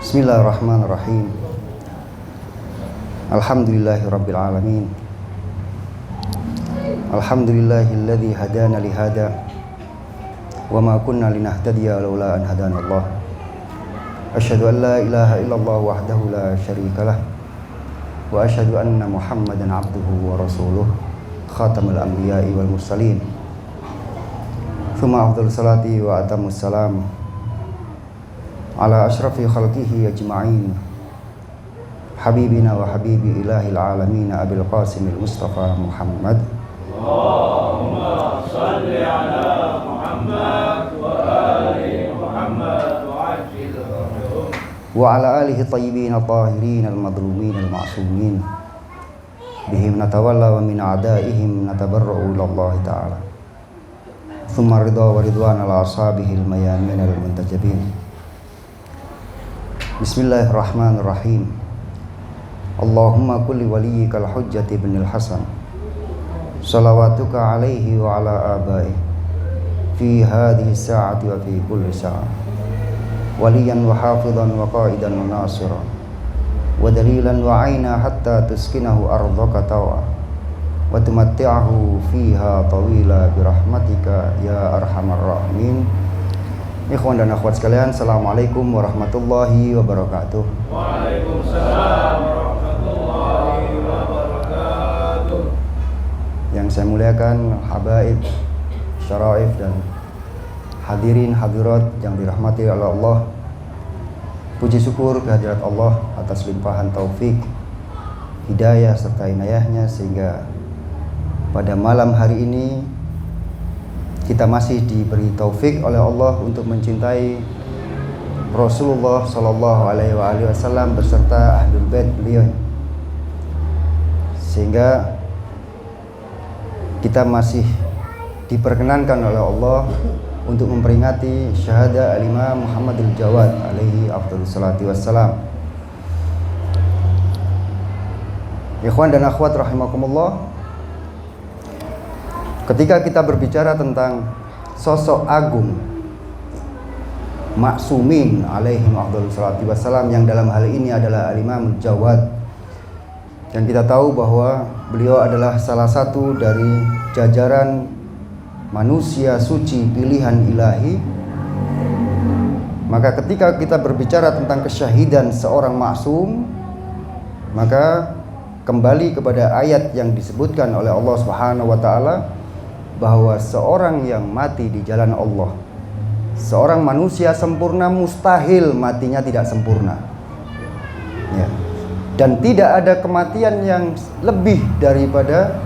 Bismillahirrahmanirrahim. Alhamdulillahirabbil alamin. Alhamdulillahilladzi hadana li hada wa ma kunna linahtadiya laula an hadanallah. Asyhadu an la ilaha illallah wahdahu la syarikalah wa asyhadu anna Muhammadan abduhu wa rasuluh khatamul anbiya'i wal mursalin. Tsumma afdhalus salati wa atammus salam ala asrafi khalqihi ajma'in habibina wa habibi ilahil alamin abil qasimil mustafa Muhammad. Allahumma salli ala Muhammad wa ali Muhammad wa ajil wa ala alihi tayyibin tahirin al-madlumin al-ma'sumin bihim natawalla wa min a'daihim natabarra'u ilallahi ta'ala. Tsumma ridha wa ridwan ala ashabihil mayamin al-muntajabin. Bismillahirrahmanirrahim. Allahumma kulli waliyyikal hujjati ibnil Hasan salawatuka alaihi wa ala abai fi hadhihi sa'ati wa fi kulli sa'a waliyan wa hafidhan wa qaidan wa nasiran wa dalilan wa aina hatta tuskinahu ardhaka tawa wa tumatti'ahu fiha tawila birahmatika ya arhamar rahimin. Ikhwan dan akhwat sekalian, assalamualaikum warahmatullahi wabarakatuh. Waalaikumsalam warahmatullahi wabarakatuh. Yang saya muliakan habaib, syaraif dan hadirin hadirat yang dirahmati oleh Allah. Puji syukur kehadirat Allah atas limpahan taufik, hidayah serta inayahnya sehingga pada malam hari ini kita masih diberi taufik oleh Allah untuk mencintai Rasulullah Sallallahu Alaihi Wasallam beserta ahlul bait beliau, sehingga kita masih diperkenankan oleh Allah untuk memperingati syahadah al-Imam Muhammadul Jawad alaihi afdhalus salati wassalam. Ikhwan dan akhwat rahimakumullah, ketika kita berbicara tentang sosok agung maksumin alaihim afdhalus salati wassalam yang dalam hal ini adalah al-Imam Jawad, yang kita tahu bahwa beliau adalah salah satu dari jajaran manusia suci pilihan ilahi, maka ketika kita berbicara tentang kesyahidan seorang maksum, maka kembali kepada ayat yang disebutkan oleh Allah Subhanahu wa taala bahwa seorang yang mati di jalan Allah, seorang manusia sempurna mustahil matinya tidak sempurna, ya. Dan tidak ada kematian yang lebih daripada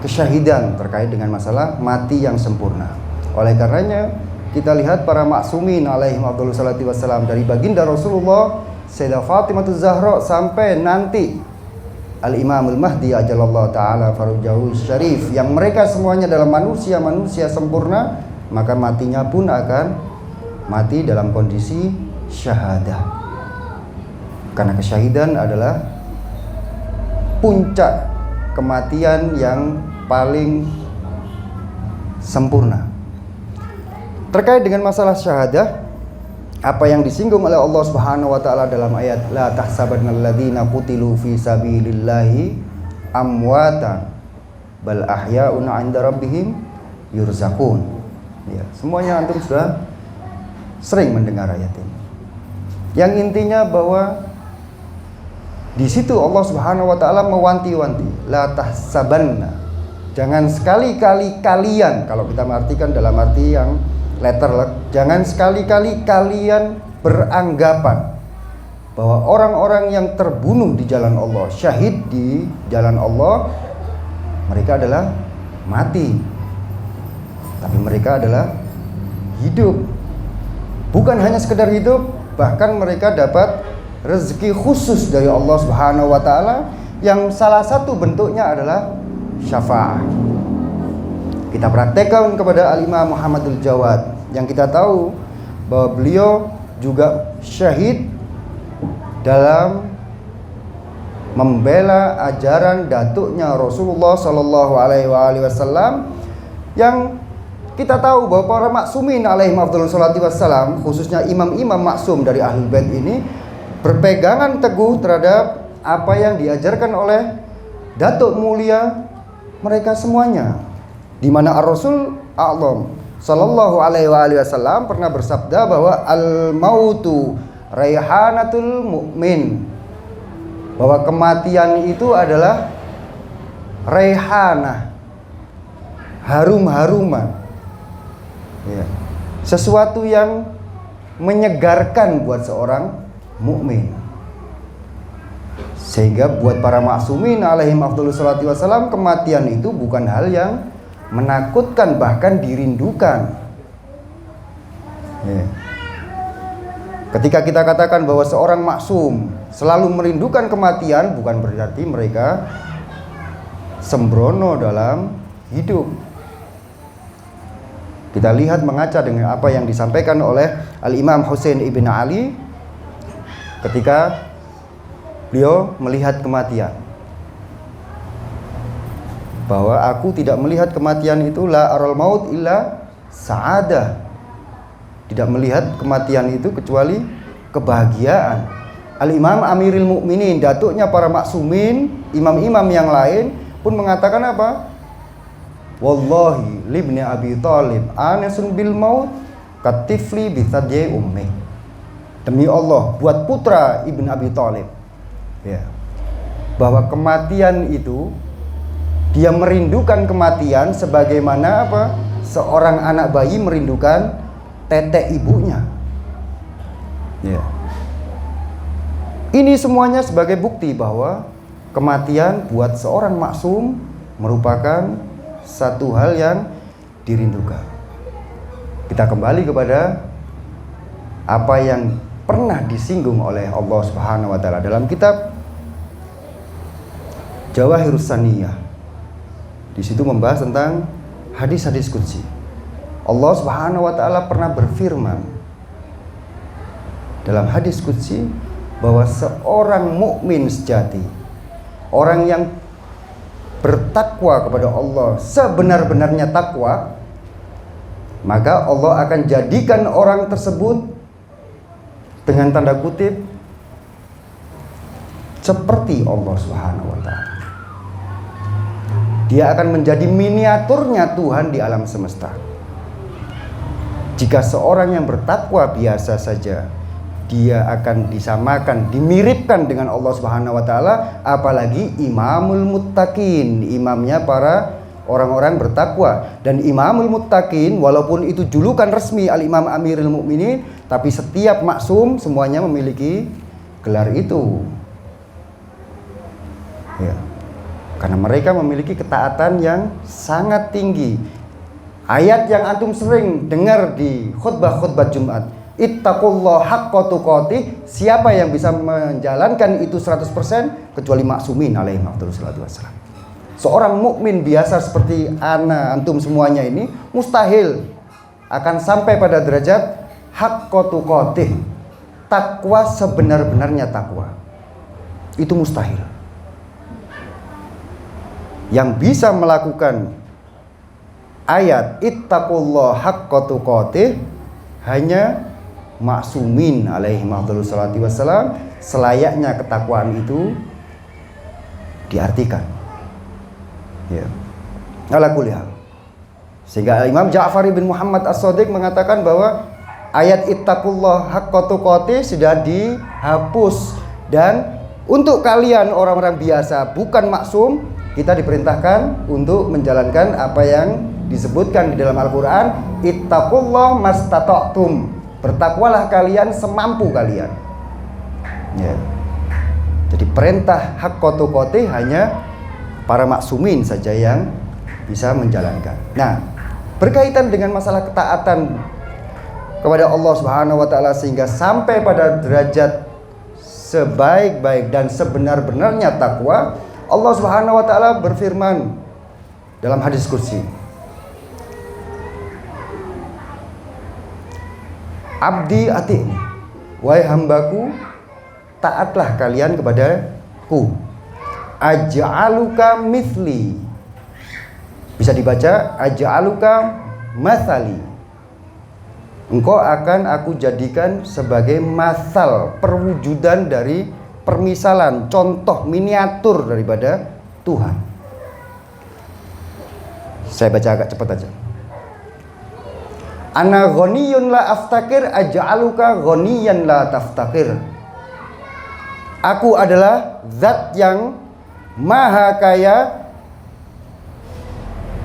kesyahidan terkait dengan masalah mati yang sempurna. Oleh karenanya kita lihat para maksumin alaihi salatu wassalam, dari baginda Rasulullah, Sayyidah Fatimah Zahra sampai nanti Al-Imamul Mahdi ajalallahu ta'ala farujahu syarif, yang mereka semuanya adalah manusia sempurna, maka matinya pun akan mati dalam kondisi syahadah. Karena kesyahidan adalah puncak kematian yang paling sempurna. Terkait dengan masalah syahadah, apa yang disinggung oleh Allah Subhanahu wa taala dalam ayat la tahsabannal ladzina qutilu fi sabilillahi amwatan bal ahya'un 'inda rabbihim yurzaqun. Ya, semuanya antum sudah sering mendengar ayat ini. Yang intinya bahwa di situ Allah Subhanahu wa taala mewanti-wanti, la tahsabanna. Jangan sekali-kali kalian, kalau kita mengartikan dalam arti yang letter, jangan sekali-kali kalian beranggapan bahwa orang-orang yang terbunuh di jalan Allah, syahid di jalan Allah, mereka adalah mati, tapi mereka adalah hidup. Bukan hanya sekedar hidup, bahkan mereka dapat rezeki khusus dari Allah Subhanahu wa taala, yang salah satu bentuknya adalah syafaat. Kita praktekkan kepada Al-Imam Muhammadul Jawad, yang kita tahu bahwa beliau juga syahid dalam membela ajaran datuknya Rasulullah Sallallahu Alaihi Wasallam, yang kita tahu bahwa para maksumin alaihi afdhalus sholati wassalam, khususnya imam-imam maksum dari Ahlul Bait ini berpegangan teguh terhadap apa yang diajarkan oleh datuk mulia mereka semuanya, di mana Ar-Rasul A'lam sallallahu alaihi wasallam pernah bersabda bahwa al-mautu raihanatul mu'min, bahwa kematian itu adalah raihanah, harum-haruman, ya, sesuatu yang menyegarkan buat seorang mukmin. Sehingga buat para maksumin alaihim afdhalus sholati wassalam, kematian itu bukan hal yang menakutkan, bahkan dirindukan, ya. Ketika kita katakan bahwa seorang maksum selalu merindukan kematian, bukan berarti mereka sembrono dalam hidup. Kita lihat mengaca dengan apa yang disampaikan oleh Al-Imam Husain ibn Ali ketika beliau melihat kematian, bahwa aku tidak melihat kematian itu la aral maut illa sa'adah, tidak melihat kematian itu kecuali kebahagiaan. Al-Imam Amirul Mukminin, datuknya para maksumin, imam-imam yang lain pun mengatakan apa? Wallahi libni Abi Thalib anasun bil maut katifli bi thadyi ummi. Demi Allah, buat putra Ibn Abi Thalib, ya, bahwa kematian itu, dia merindukan kematian sebagaimana apa? Seorang anak bayi merindukan tetek ibunya, ya. Ini semuanya sebagai bukti bahwa kematian buat seorang maksum merupakan satu hal yang dirindukan. Kita kembali kepada apa yang pernah disinggung oleh Allah Subhanahu wa taala dalam kitab Jawahirus Saniyah. Di situ membahas tentang hadis-hadis qudsi. Allah Subhanahu wa taala pernah berfirman dalam hadis qudsi bahwa seorang mukmin sejati, orang yang bertakwa kepada Allah sebenar-benarnya takwa, maka Allah akan jadikan orang tersebut dengan tanda kutip seperti Allah Subhanahu wa taala. Dia akan menjadi miniaturnya Tuhan di alam semesta. Jika seorang yang bertakwa biasa saja, dia akan disamakan, dimiripkan dengan Allah Subhanahu wa taala, apalagi imamul muttaqin, imamnya para orang-orang bertakwa. Dan imamul muttaqin, walaupun itu julukan resmi Al-Imam Amirul Mukminin, tapi setiap maksum semuanya memiliki gelar itu, ya, karena mereka memiliki ketaatan yang sangat tinggi. Ayat yang antum sering dengar di khutbah-khutbah Jumat, ittaqullah haqqa tuqatih, siapa yang bisa menjalankan itu 100% kecuali maksumin alaihi salatu wassalam. Seorang mukmin biasa seperti ana antum semuanya ini mustahil akan sampai pada derajat haqqa tuqatih, takwa sebenar-benarnya takwa. Itu mustahil. Yang bisa melakukan ayat ittaqullah haqqa tuqatih hanya maksumin alaihi salatu wassalam, selayaknya ketakwaan itu diartikan, ya, ala kulli hal. Sehingga Imam Ja'far bin Muhammad As-Shadiq mengatakan bahwa ayat ittaqullah haqqa tuqatih sudah dihapus, dan untuk kalian orang-orang biasa bukan maksum, kita diperintahkan untuk menjalankan apa yang disebutkan di dalam Al-Quran, ittaqullah mastata'tum, bertakwalah kalian semampu kalian, ya. Jadi perintah haqqa tuqatih hanya para maksumin saja yang bisa menjalankan. Nah, berkaitan dengan masalah ketaatan kepada Allah Subhanahu wa taala sehingga sampai pada derajat sebaik-baik dan sebenar-benarnya takwa, Allah Subhanahu wa taala berfirman dalam hadis qudsi, abdi ati'ni, wahai hambaku, taatlah kalian kepadaku. Aj'aluka mithli, bisa dibaca aj'aluka mathali. Engkau akan aku jadikan sebagai masal, perwujudan dari permisalan, contoh miniatur daripada Tuhan. Saya baca agak cepat aja. Ana ghaniyun la aftakir aj'aluka ghaniyan la taftakir. Aku adalah zat yang maha kaya,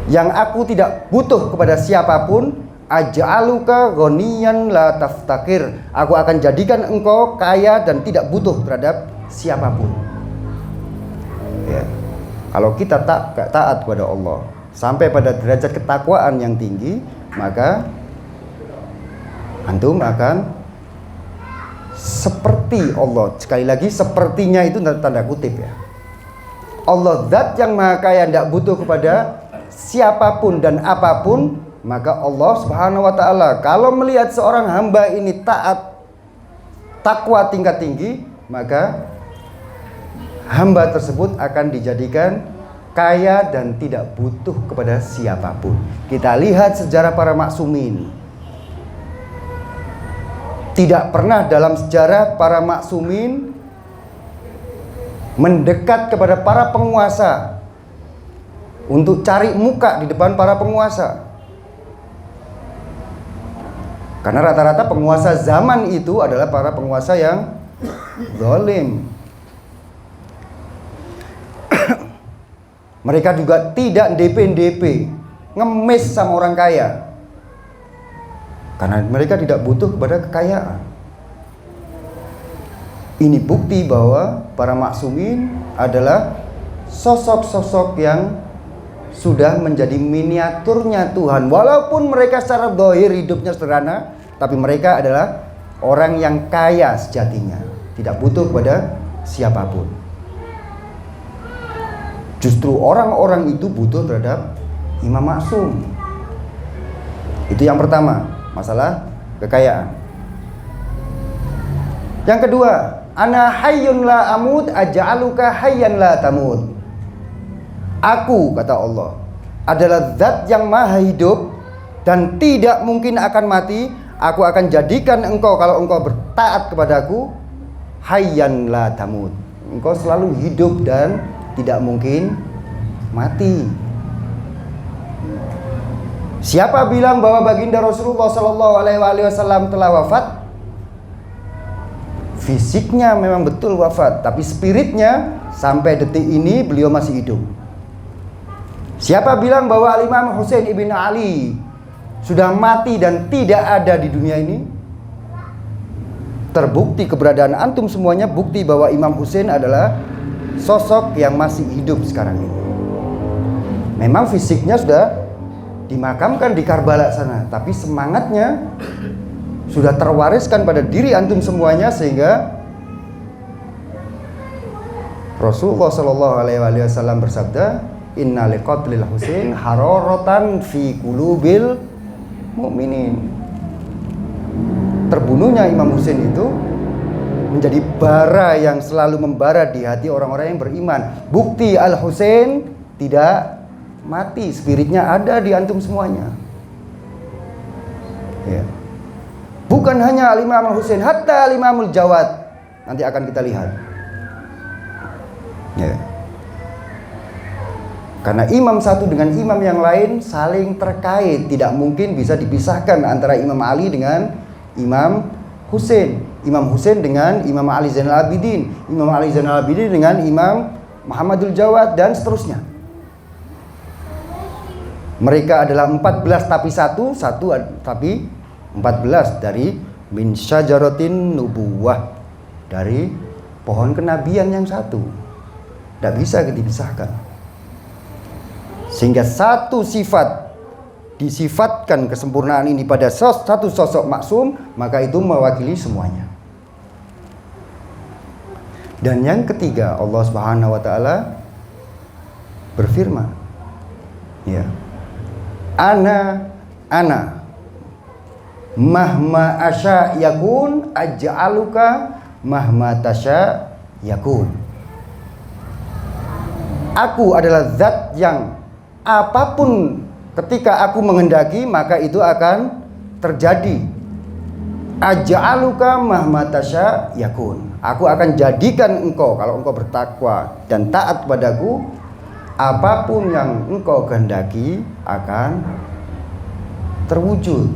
yang aku tidak butuh kepada siapapun. Aj'aluka ghaniyan la taftakir. Aku akan jadikan engkau kaya dan tidak butuh terhadap siapapun. Ya. Kalau kita taat kepada Allah sampai pada derajat ketakwaan yang tinggi, maka antum akan seperti Allah. Sekali lagi, sepertinya itu tanda kutip ya. Allah zat yang maha kaya, tidak butuh kepada siapapun dan apapun. Maka Allah Subhanahu wa ta'ala kalau melihat seorang hamba ini taat, takwa tingkat tinggi, maka hamba tersebut akan dijadikan kaya dan tidak butuh kepada siapapun. Kita lihat sejarah para maksumin. Tidak pernah dalam sejarah para maksumin mendekat kepada para penguasa untuk cari muka di depan para penguasa. Karena rata-rata penguasa zaman itu adalah para penguasa yang zalim. Mereka juga tidak DP, ngemis sama orang kaya. Karena mereka tidak butuh kepada kekayaan. Ini bukti bahwa para maksumin adalah sosok-sosok yang sudah menjadi miniaturnya Tuhan. Walaupun mereka secara zahir hidupnya sederhana, tapi mereka adalah orang yang kaya sejatinya, tidak butuh kepada siapapun. Justru orang-orang itu butuh terhadap imam maksum. Itu yang pertama, masalah kekayaan. Yang kedua, ana hayyun la amut aj'aluka hayyan la tamut. Aku, kata Allah, adalah zat yang maha hidup dan tidak mungkin akan mati. Aku akan jadikan engkau, kalau engkau bertaat kepadaku, hayyan la tamut. Engkau selalu hidup dan tidak mungkin mati. Siapa bilang bahwa baginda Rasulullah SAW telah wafat? Fisiknya memang betul wafat, tapi spiritnya sampai detik ini beliau masih hidup. Siapa bilang bahwa Imam Husain ibn Ali sudah mati dan tidak ada di dunia ini? Terbukti keberadaan antum semuanya, bukti bahwa Imam Husain adalah sosok yang masih hidup sekarang ini. Memang fisiknya sudah dimakamkan di Karbala sana, tapi semangatnya sudah terwariskan pada diri antum semuanya, sehingga Rasulullah SAW bersabda, inna liqatlil Husain hararatan fi qulubil mu'minin. Terbunuhnya Imam Husain itu menjadi bara yang selalu membara di hati orang-orang yang beriman. Bukti Al-Husain tidak mati, spiritnya ada di antum semuanya. Ya. Bukan hanya Al-Imam Al-Husain, hatta Al-Imamul Jawad. Nanti akan kita lihat. Ya. Karena imam satu dengan imam yang lain saling terkait, tidak mungkin bisa dipisahkan antara Imam Ali dengan Imam Husain, Imam Husain dengan Imam Ali Zainal Abidin, Imam Ali Zainal Abidin dengan Imam Muhammadul Jawad, dan seterusnya. Mereka adalah 14 tapi satu tapi 14 dari min syajaratin nubuwah, dari pohon kenabian yang satu. Tidak bisa dipisahkan. Sehingga satu sifat disifatkan kesempurnaan ini pada satu sosok maksum, maka itu mewakili semuanya. Dan yang ketiga, Allah Subhanahu wa ta'ala berfirman, ya, ana mahma asya yakun aj'aluka mahma tasya yakun. Aku adalah zat yang apapun ketika aku menghendaki maka itu akan terjadi. Aj'aluka mahmatasya yakun. Aku akan jadikan engkau, kalau engkau bertakwa dan taat padaku, apapun yang engkau kehendaki akan terwujud.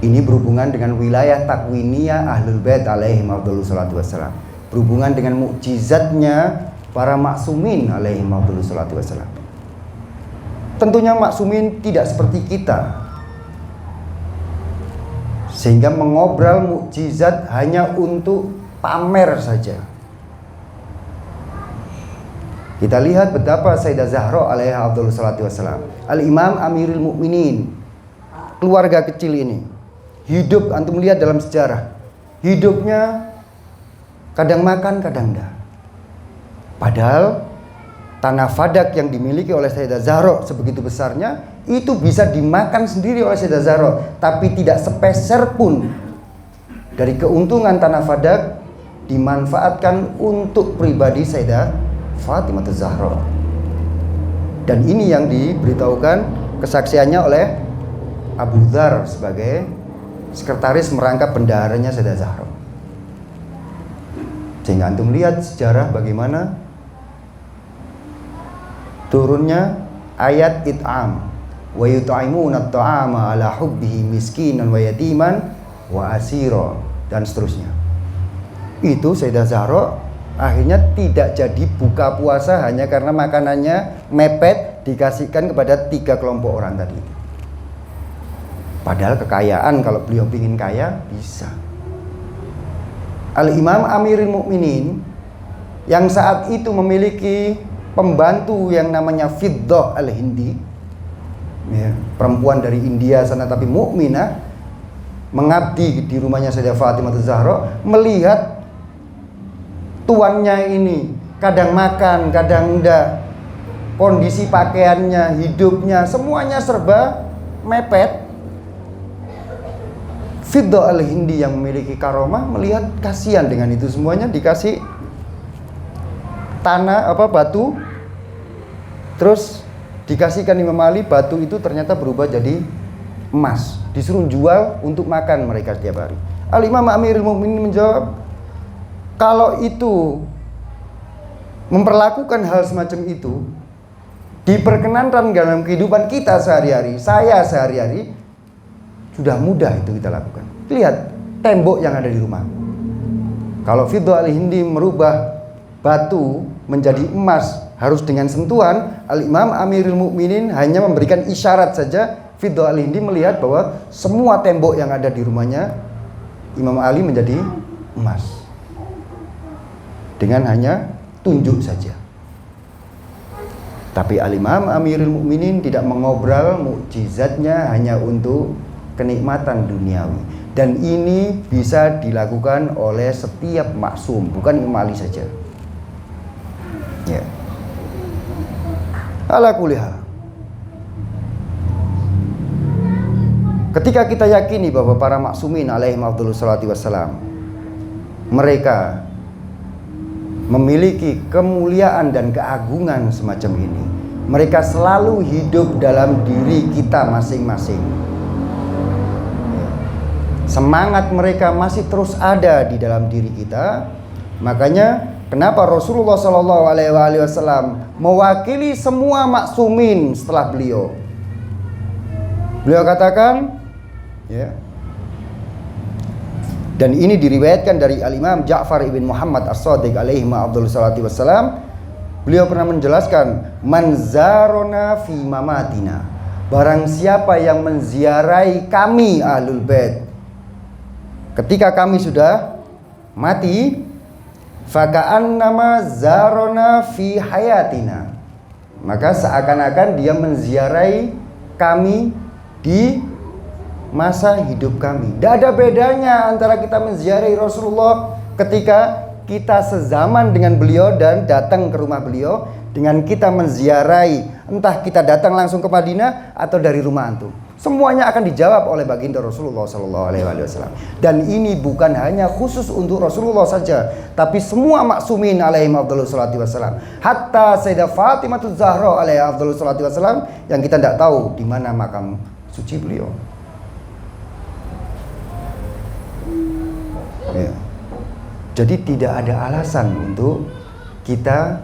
Ini berhubungan dengan wilayah takwiniyah Ahlul Bait alaihim afdhalus salatu wassalam. Berhubungan dengan mukjizatnya para maksumin alaihim afdhalus salatu wassalam. Tentunya maksumin tidak seperti kita, sehingga mengobrol mukjizat hanya untuk pamer saja. Kita lihat betapa Sayyidah Zahra alaiha afdhalus salatu wassalam, Al-Imam Amirul Mukminin, keluarga kecil ini hidup, antum lihat dalam sejarah, hidupnya kadang makan kadang enggak. Padahal tanah Fadak yang dimiliki oleh Sayyidah Zahra sebegitu besarnya, itu bisa dimakan sendiri oleh Sayyidah Zahra, tapi tidak sepeser pun dari keuntungan tanah Fadak dimanfaatkan untuk pribadi Sayyidah Fatimah Zahra. Dan ini yang diberitahukan kesaksiannya oleh Abu Dzar sebagai sekretaris merangkap bendaharanya Sayyidah Zahra. Sehingga antum lihat sejarah bagaimana turunnya ayat it'am, wa yut'imuna at-ta'ama ala hubbihi miskinan wa yatiman wa asira, dan seterusnya. Itu Sayyidah Zahra akhirnya tidak jadi buka puasa hanya karena makanannya mepet dikasihkan kepada 3 kelompok orang tadi. Padahal kekayaan, kalau beliau ingin kaya bisa. Al-Imam Amirul Mukminin yang saat itu memiliki pembantu yang namanya Fiddah Al-Hindi, ya, perempuan dari India sana tapi mukminah, mengabdi di rumahnya Sayyidah Fatimah Zahra, melihat tuannya ini kadang makan kadang enggak, kondisi pakaiannya, hidupnya, semuanya serba mepet. Fiddah Al-Hindi yang memiliki karomah melihat kasihan dengan itu semuanya, dikasih tanah batu, terus dikasihkan Imam Ali, batu itu ternyata berubah jadi emas, disuruh jual untuk makan mereka setiap hari. Al-Imam Amirul Mukminin menjawab, kalau itu memperlakukan hal semacam itu diperkenankan dalam kehidupan kita sehari-hari, saya sehari-hari, sudah mudah itu kita lakukan. Lihat tembok yang ada di rumah. Kalau Fiddah Al-Hindi merubah batu menjadi emas harus dengan sentuhan, Al-Imam Amirul Mukminin hanya memberikan isyarat saja. Fiddah Al-Hindi melihat bahwa semua tembok yang ada di rumahnya Imam Ali menjadi emas dengan hanya tunjuk saja. Tapi Al-Imam Amirul Mukminin tidak mengobrol mukjizatnya hanya untuk kenikmatan duniawi, dan ini bisa dilakukan oleh setiap maksum, bukan Imam Ali saja. Ya. Ala kulli hal, ketika kita yakini bahwa para maksumin alaihim afdhalus salatu wassalam, mereka memiliki kemuliaan dan keagungan semacam ini, mereka selalu hidup dalam diri kita masing-masing. Semangat mereka masih terus ada di dalam diri kita. Makanya kenapa Rasulullah SAW mewakili semua maksumin setelah beliau. Beliau katakan, ya, dan ini diriwayatkan dari Al-Imam Ja'far ibn Muhammad As-Shadiq alaihi afdhalus salatu wassalam. Beliau pernah menjelaskan, man zarona fi mamatina, barang siapa yang menziarahi kami Ahlul Bait ketika kami sudah mati, faka'annama zarona fi hayatina, maka seakan-akan dia menziarahi kami di masa hidup kami. Tidak ada bedanya antara kita menziarahi Rasulullah ketika kita sezaman dengan beliau dan datang ke rumah beliau, dengan kita menziarahi entah kita datang langsung ke Madinah atau dari rumah antum. Semuanya akan dijawab oleh baginda Rasulullah Sallallahu Alaihi Wasallam. Dan ini bukan hanya khusus untuk Rasulullah saja, tapi semua maksumin alaihi afdhalus salatu wassalam. Hatta Sayyidah Fatimah Zahra alaihi afdhalus salatu wassalam yang kita tidak tahu di mana makam suci beliau. Ya. Jadi tidak ada alasan untuk kita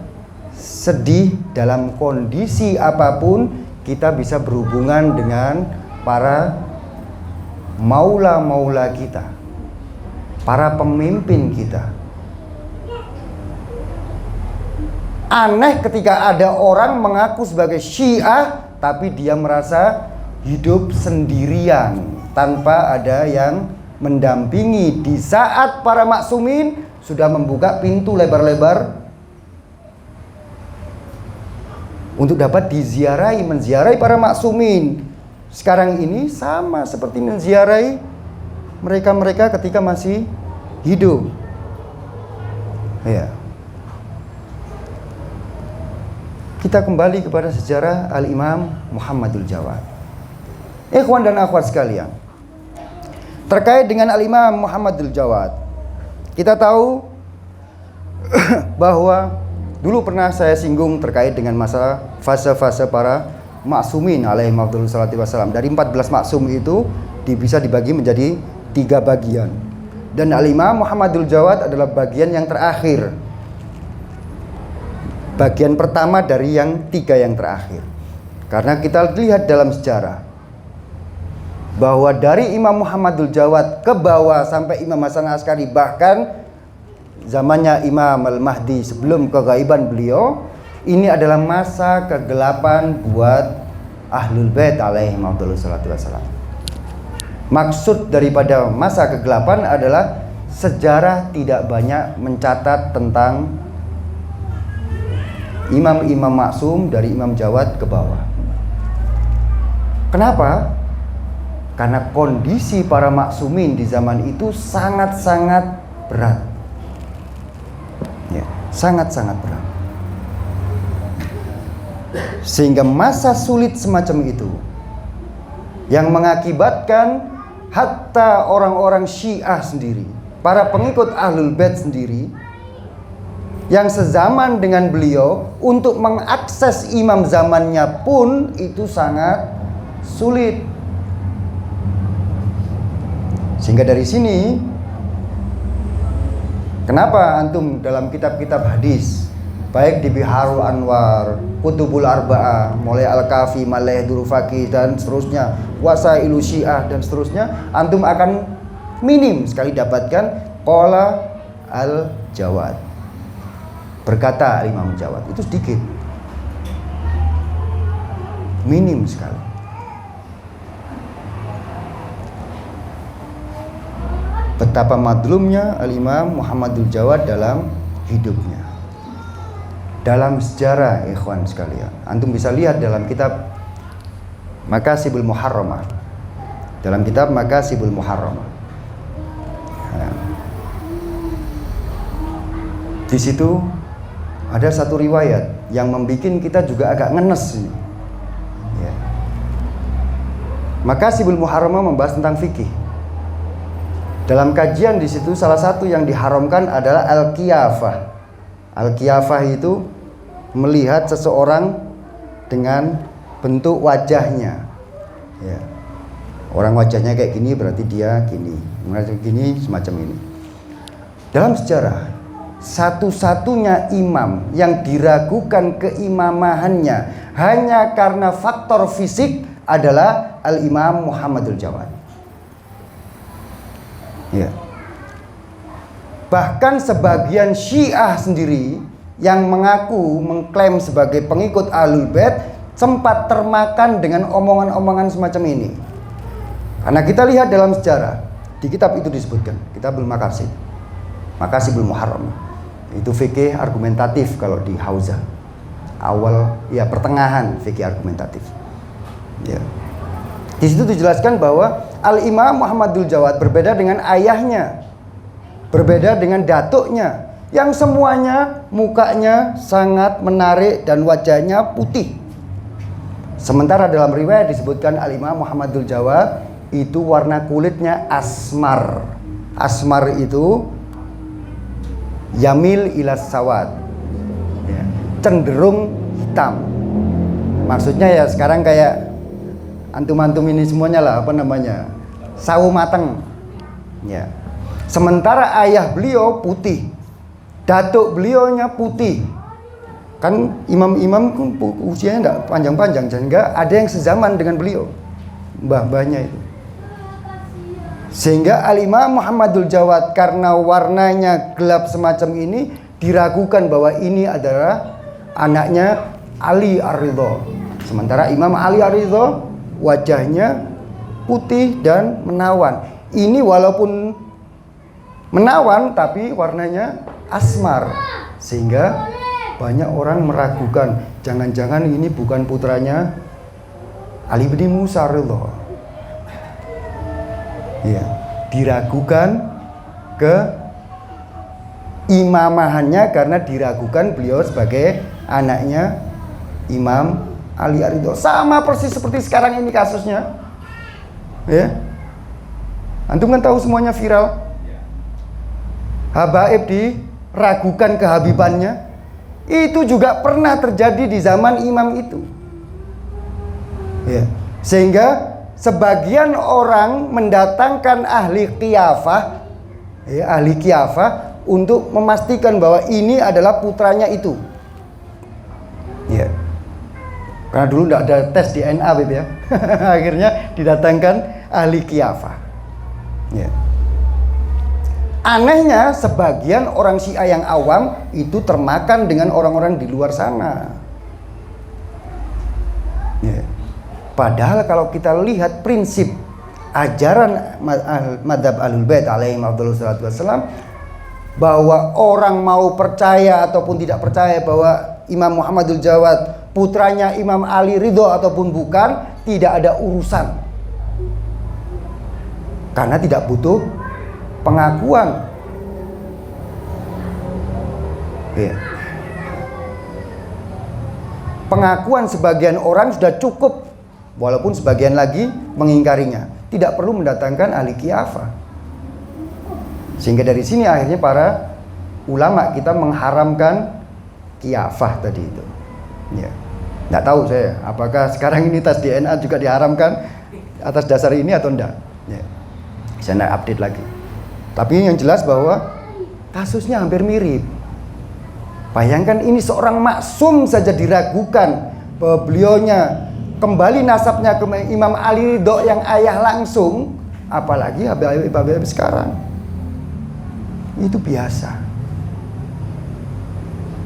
sedih dalam kondisi apapun. Kita bisa berhubungan dengan para maula-maula kita, para pemimpin kita. Aneh ketika ada orang mengaku sebagai Syiah, tapi dia merasa hidup sendirian tanpa ada yang mendampingi di saat para maksumin sudah membuka pintu lebar-lebar untuk dapat menziarahi para maksumin. Sekarang ini sama seperti menziarahi mereka-mereka ketika masih hidup. Ya. Kita kembali kepada sejarah Al-Imam Muhammadul Jawad. Ikhwan dan akhwat sekalian, terkait dengan Al-Imam Muhammadul Jawad, kita tahu bahwa dulu pernah saya singgung terkait dengan masalah fase-fase para maksumin alaihi afdhalus salatu wassalam. Dari 14 maksum itu bisa dibagi menjadi 3 bagian. Dan Al-Imam Muhammadul Jawad adalah bagian yang terakhir. Bagian pertama dari yang 3 yang terakhir. Karena kita lihat dalam sejarah bahwa dari Imam Muhammadul Jawad ke bawah sampai Imam Hasan Askari, bahkan zamannya Imam Al-Mahdi sebelum kegaiban beliau, ini adalah masa kegelapan buat Ahlul Bait alaihi afdhalus salatu wassalam. Maksud daripada masa kegelapan adalah sejarah tidak banyak mencatat tentang imam-imam maksum dari Imam Jawad ke bawah. Kenapa? Karena kondisi para maksumin di zaman itu sangat-sangat berat. Ya, sangat-sangat berat. Sehingga masa sulit semacam itu yang mengakibatkan hatta orang-orang Syiah sendiri, para pengikut Ahlul Bait sendiri yang sezaman dengan beliau, untuk mengakses imam zamannya pun itu sangat sulit. Sehingga dari sini kenapa antum dalam kitab-kitab hadis, baik di Biharul Anwar, Kutubul Arba'ah, mulai Al-Kafi, Malaih Durufaki dan seterusnya, Wasailu Syiah dan seterusnya, antum akan minim sekali dapatkan qala Al-Jawad, berkata Imam Jawad, itu sedikit, minim sekali. Betapa madlumnya Al-Imam Muhammadul Jawad dalam hidupnya, dalam sejarah, ikhwan sekalian. Antum bisa lihat dalam kitab Makasibul Muharramah. Dalam kitab Makasibul Muharramah. Di situ ada satu riwayat yang membuat kita juga agak ngenes. Ya. Makasibul Muharramah membahas tentang fikih. Dalam kajian di situ salah satu yang diharamkan adalah al-qiyafah. Al-qiyafah itu melihat seseorang dengan bentuk wajahnya. Ya. Orang wajahnya kayak gini berarti dia gini, gini semacam ini. Dalam sejarah, satu-satunya imam yang diragukan keimamahannya hanya karena faktor fisik adalah Al-Imam Muhammadul Jawad. Ya. Bahkan sebagian Syiah sendiri yang mengklaim sebagai pengikut Ahlul Bait sempat termakan dengan omongan-omongan semacam ini. Karena kita lihat dalam sejarah, di kitab itu disebutkan, Kitabul Makasibul Muharram. Itu fikih argumentatif kalau di Hauzah. Awal, ya pertengahan fikih argumentatif. Ya. Di situ dijelaskan bahwa Al-Imam Muhammadul Jawad berbeda dengan ayahnya, berbeda dengan datuknya, yang semuanya mukanya sangat menarik dan wajahnya putih. Sementara dalam riwayat disebutkan Al-Imam Muhammadul Jawad itu warna kulitnya asmar. Asmar itu yamil ilas sawad, ya, cenderung hitam. Maksudnya ya sekarang kayak antum-antum ini semuanya lah, apa namanya, sawo mateng, ya. Sementara ayah beliau putih, datuk beliaunya putih. Kan imam-imam usianya enggak panjang-panjang, sehingga ada yang sezaman dengan beliau, mbah-mbahnya itu. Sehingga Al-Imam Muhammadul Jawad karena warnanya gelap semacam ini diragukan bahwa ini adalah anaknya Ali Ar-Ridha. Sementara Imam Ali Ar-Ridha wajahnya putih dan menawan. Ini walaupun menawan tapi warnanya asmar, sehingga banyak orang meragukan jangan-jangan ini bukan putranya Ali bin Musa Ar-Ridha. Ya, diragukan ke imamahannya karena diragukan beliau sebagai anaknya Imam Ali Ar-Ridha. Sama persis seperti sekarang ini kasusnya. Ya. Antum kan tahu semuanya viral. Habaib diragukan kehabibannya. Itu juga pernah terjadi di zaman imam itu. Ya. Sehingga sebagian orang mendatangkan ahli qiyafah, ya, ahli qiyafah untuk memastikan bahwa ini adalah putranya itu. Ya. Karena dulu tidak ada tes DNA, Beb, ya. Akhirnya didatangkan ahli qiyafah. Ya. Anehnya sebagian orang Syiah yang awam itu termakan dengan orang-orang di luar sana. Ya. Padahal kalau kita lihat prinsip ajaran madhab Ahlul Bait alaihi wassalatu wassalam, bahwa orang mau percaya ataupun tidak percaya bahwa Imam Muhammadul Jawad putranya Imam Ali Ridha ataupun bukan, tidak ada urusan. Karena tidak butuh pengakuan. Ya. Pengakuan sebagian orang sudah cukup, walaupun sebagian lagi mengingkarinya. Tidak perlu mendatangkan ahli qiyafah. Sehingga dari sini akhirnya para ulama kita mengharamkan qiyafah tadi itu. Ya. Nggak tahu saya apakah sekarang ini tes DNA juga diharamkan atas dasar ini atau enggak. Ya. Saya nggak update lagi. Tapi yang jelas bahwa kasusnya hampir mirip. Bayangkan ini seorang maksum saja diragukan bahwa beliaunya kembali nasabnya ke Imam Ali Ridha yang ayah langsung, apalagi Habib sekarang. Itu biasa.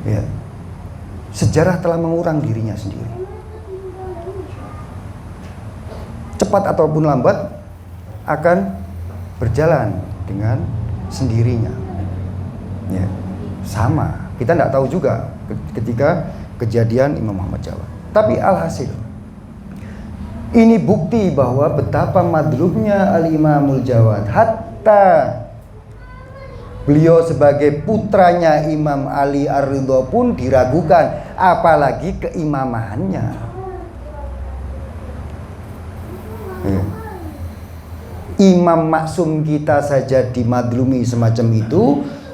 Ya. Sejarah telah mengurang dirinya sendiri. Cepat ataupun lambat akan berjalan dengan sendirinya. Ya. Sama. Kita tidak tahu juga ketika kejadian Imam Muhammad Jawad. Tapi alhasil, ini bukti bahwa betapa madlubnya Al-Imamul Jawad. Hatta beliau sebagai putranya Imam Ali Ar-Ridha pun diragukan, apalagi keimamahannya. Ya. Imam maksum kita saja dimadlumi semacam itu.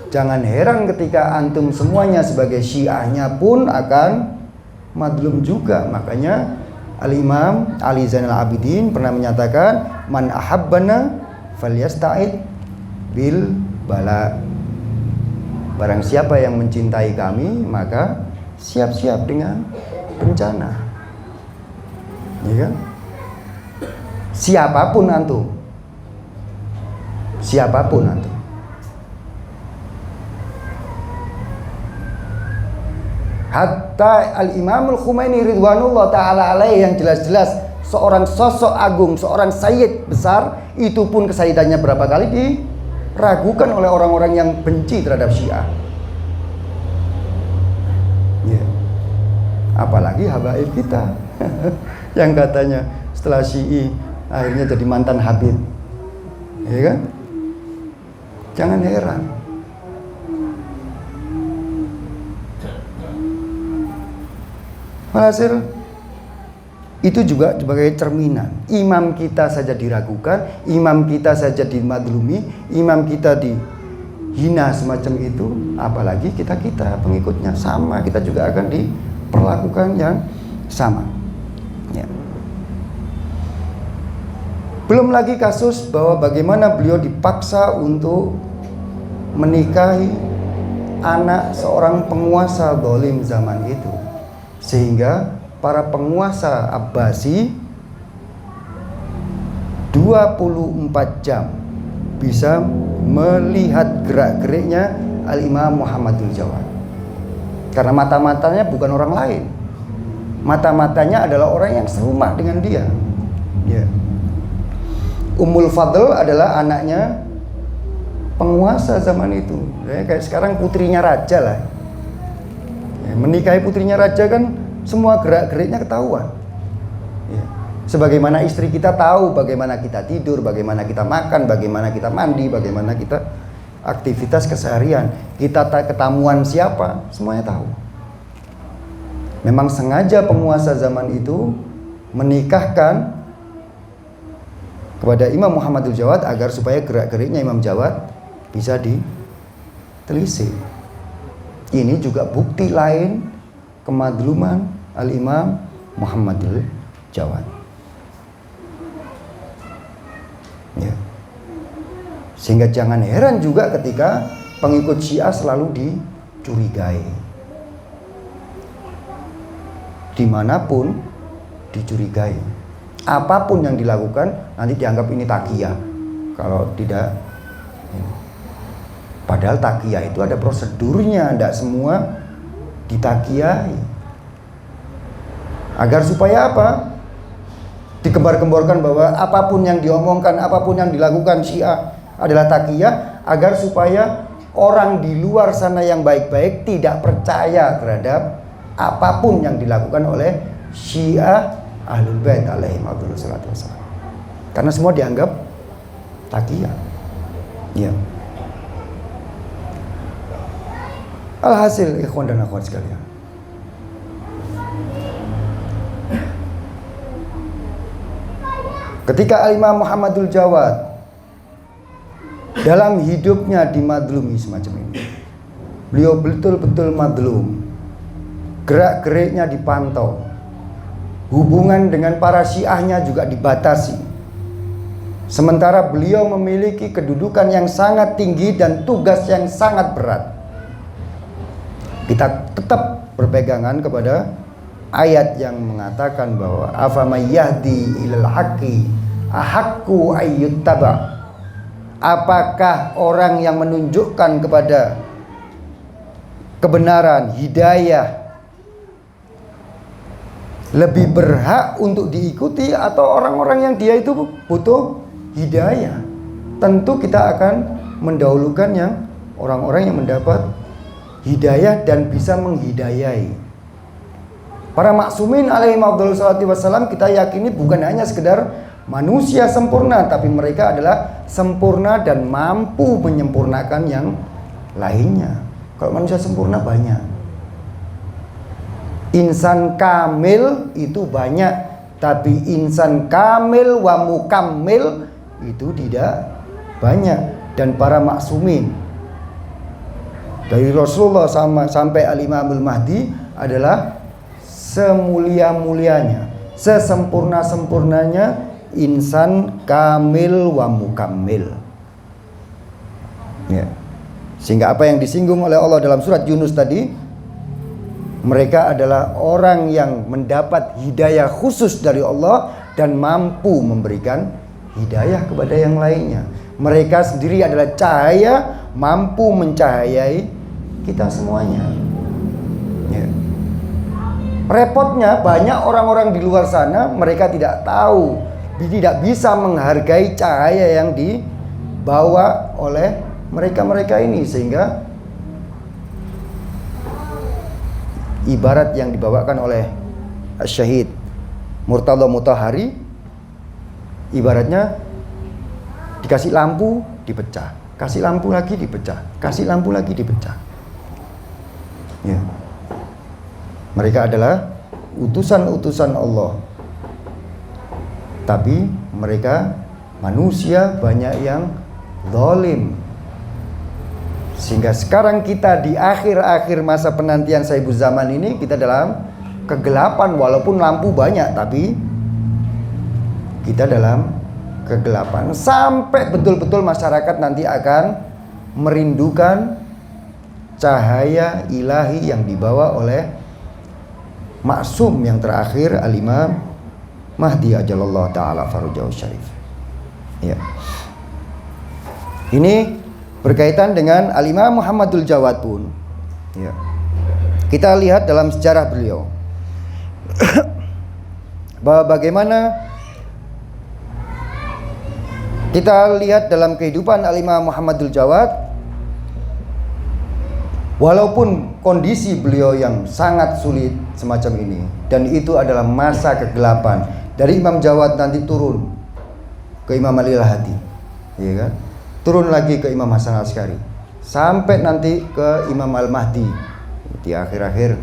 Jangan heran ketika antum semuanya sebagai syiahnya pun akan madlum juga. Makanya Al-Imam Ali Zainal Abidin pernah menyatakan, man ahabbana falyasta'id bil bala. Barang siapa yang mencintai kami, maka siap-siap dengan bencana. Ya kan? Siapapun antum. Siapapun antum. Hatta Al-Imamul Khumaini ridwanullah ta'ala alaih yang jelas-jelas seorang sosok agung, seorang sayyid besar, itu pun kesayyidannya berapa kali diragukan oleh orang-orang yang benci terhadap Syiah. Ya. Apalagi habaib kita yang katanya setelah Syi'i akhirnya jadi mantan Habib. Ya kan? Jangan heran. Hasil itu juga sebagai cerminan. Imam kita saja diragukan, imam kita saja dimadlumi, imam kita dihina semacam itu, apalagi kita pengikutnya. Sama, kita juga akan diperlakukan yang sama ya. Belum lagi kasus bahwa bagaimana beliau dipaksa untuk menikahi anak seorang penguasa zalim zaman itu, sehingga para penguasa Abbasi 24 jam bisa melihat gerak-geriknya Al-Imam Muhammadul Jawad. Karena mata-matanya bukan orang lain, mata-matanya adalah orang yang serumah dengan dia ya. Ummul Fadl adalah anaknya penguasa zaman itu ya, kayak sekarang putrinya raja lah ya, menikahi putrinya raja kan semua gerak-geriknya ketahuan ya. Sebagaimana istri kita tahu bagaimana kita tidur, bagaimana kita makan, bagaimana kita mandi, bagaimana kita aktivitas keseharian, kita ketamuan siapa, semuanya tahu. Memang sengaja penguasa zaman itu menikahkan kepada Imam Muhammadul Jawad agar supaya gerak-geriknya Imam Jawad bisa ditelisik. Ini juga bukti lain kemadluman Al-Imam Muhammadul Jawad ya. Sehingga jangan heran juga ketika pengikut Syiah selalu dicurigai, dimanapun dicurigai, apapun yang dilakukan nanti dianggap ini takiyah. Kalau tidak, padahal takiyah itu ada prosedurnya, tidak semua ditakiyai. Agar supaya apa? Digembar-gemborkan bahwa apapun yang diomongkan, apapun yang dilakukan Syiah adalah takiyah, agar supaya orang di luar sana yang baik-baik tidak percaya terhadap apapun yang dilakukan oleh Syiah Ahlul Bait alaihim wassalatu wassalam. Karena semua dianggap takiyah ya. Alhasil ikhwan dan akhwat sekalian, ketika Al-Imam Muhammadul Jawad dalam hidupnya dimadlumi semacam ini, beliau betul-betul madlum, gerak-geriknya dipantau, hubungan dengan para Syiahnya juga dibatasi, sementara beliau memiliki kedudukan yang sangat tinggi dan tugas yang sangat berat. Kita tetap berpegangan kepada ayat yang mengatakan bahwa afamay yahdi ilal haqqi ahaqqu ayyuttaba. Apakah orang yang menunjukkan kepada kebenaran, hidayah, lebih berhak untuk diikuti atau orang-orang yang dia itu butuh hidayah? Tentu kita akan mendahulukan yang orang-orang yang mendapat hidayah dan bisa menghidayai. Para maksumin alaihi wassalam kita yakini bukan hanya sekedar manusia sempurna, tapi mereka adalah sempurna dan mampu menyempurnakan yang lainnya. Kalau manusia sempurna banyak, insan kamil itu banyak, tapi insan kamil wa mukammil itu tidak banyak. Dan para maksumin dari Rasulullah sampai Al-Imamul Mahdi adalah semulia-mulianya, sesempurna-sempurnanya insan kamil wa mukammil ya. Sehingga apa yang disinggung oleh Allah dalam surat Yunus tadi, mereka adalah orang yang mendapat hidayah khusus dari Allah dan mampu memberikan hidayah kepada yang lainnya. Mereka sendiri adalah cahaya, mampu mencahayai kita semuanya ya. Repotnya banyak orang-orang di luar sana, mereka tidak tahu, tidak bisa menghargai cahaya yang dibawa oleh mereka-mereka ini, sehingga ibarat yang dibawakan oleh Syahid Murtadha Mutahhari, ibaratnya dikasih lampu dipecah, kasih lampu lagi dipecah, kasih lampu lagi dipecah ya. Mereka adalah utusan-utusan Allah Tapi mereka manusia banyak yang zalim. Sehingga sekarang kita di akhir-akhir masa penantian Saibuz Zaman ini, kita dalam kegelapan. Walaupun lampu banyak, tapi kita dalam kegelapan. Sampai betul-betul masyarakat nanti akan merindukan cahaya ilahi yang dibawa oleh maksum yang terakhir, Al-Imam Mahdi ajalallahu ta'ala farujahu syarif. Ya. Ini berkaitan dengan Al-Imam Muhammadul Jawad pun. Ya. Kita lihat dalam sejarah beliau bahwa bagaimana kita lihat dalam kehidupan Al-Imam Muhammadul Jawad, walaupun kondisi beliau yang sangat sulit semacam ini, dan itu adalah masa kegelapan. Dari Imam Jawad nanti turun ke Imam Ali Al-Hadi, ya kan? Turun lagi ke Imam Hasan Al-Askari, sampai nanti ke Imam Al-Mahdi di akhir-akhir